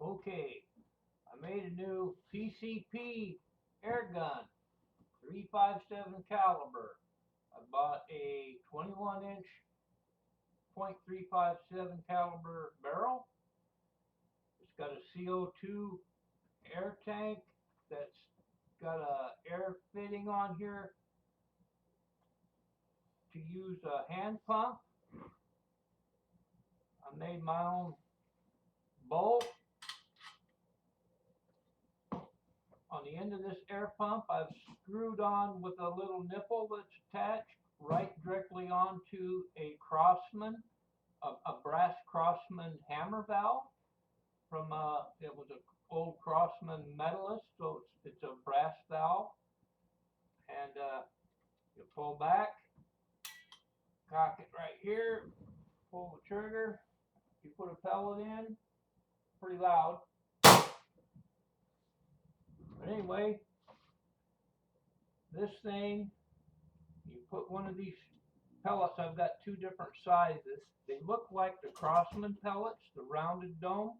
Okay, I made a new PCP air gun, 357 caliber. I bought a 21-inch .357 caliber barrel. It's got a CO2 air tank that's got a air fitting on here to use a hand pump. I made my own bolt. On the end of this air pump, I've screwed on with a little nipple that's attached right directly onto a Crossman, a brass Crossman hammer valve from it was an old Crossman Medalist, so it's a brass valve. And you pull back, cock it right here, pull the trigger, you put a pellet in, pretty loud. But anyway, this thing, you put one of these pellets, I've got two different sizes. They look like the Crossman pellets, the rounded dome.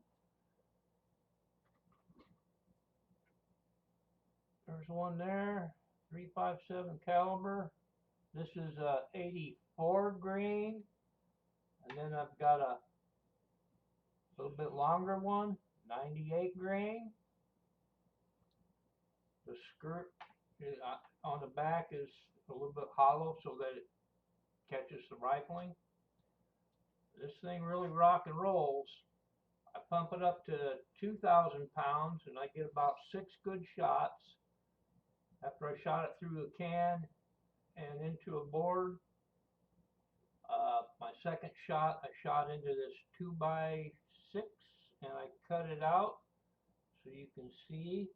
There's one there, 357 caliber. This is a 84 grain. And then I've got a little bit longer one, 98 grain. The skirt on the back is a little bit hollow so that it catches the rifling. This thing really rock and rolls. I pump it up to 2,000 pounds and I get about 6 good shots. After I shot it through a can and into a board, my second shot, I shot into this 2x6 and I cut it out so you can see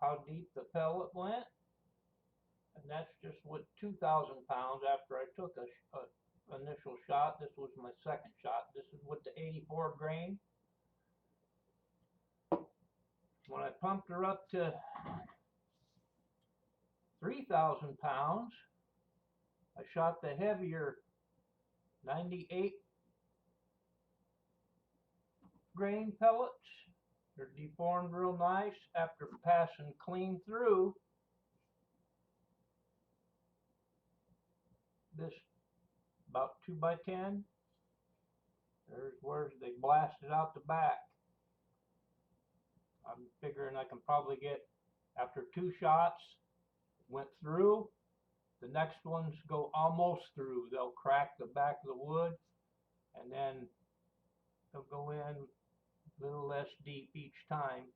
how deep the pellet went. And that's just with 2,000 pounds after I took a initial shot. This was my second shot. This is with the 84 grain. When I pumped her up to 3,000 pounds, I shot the heavier 98 grain pellets. They're deformed real nice after passing clean through this about 2x10. There's where they blasted out the back. I'm figuring I can probably get, after 2 shots went through, the next ones go almost through. They'll crack the back of the wood and then they'll go in a little less deep each time.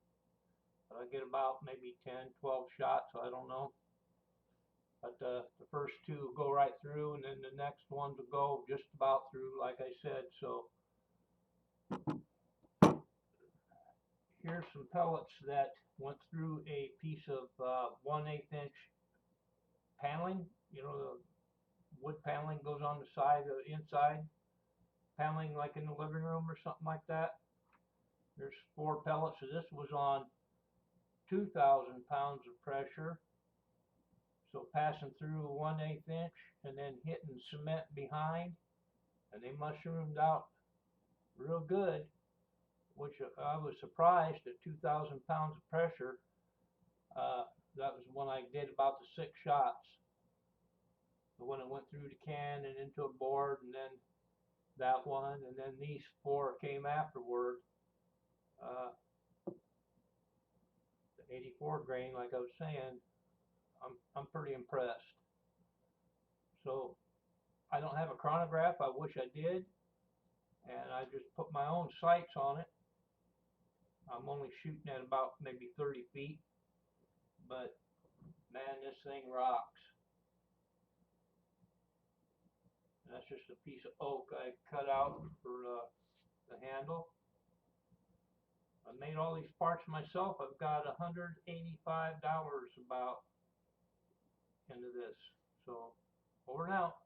But I get about maybe 10, 12 shots, I don't know. But the first 2 go right through and then the next ones will go just about through, like I said. So here's some pellets that went through a piece of 1/8 inch paneling. You know, the wood paneling goes on the side, the inside paneling, like in the living room or something like that. There's 4 pellets. So this was on 2,000 pounds of pressure. So passing through 1/8 inch and then hitting cement behind, and they mushroomed out real good, which I was surprised at 2,000 pounds of pressure. That was when I did about the 6 shots. The one that went through the can and into a board, and then that one, and then these 4 came afterward. The 84 grain, like I was saying, I'm pretty impressed. So I don't have a chronograph. I wish I did, and I just put my own sights on it. I'm only shooting at about maybe 30 feet, but man, this thing rocks. And that's just a piece of oak I cut out for the handle. I made all these parts myself. I've got $185 about into this. So over and out.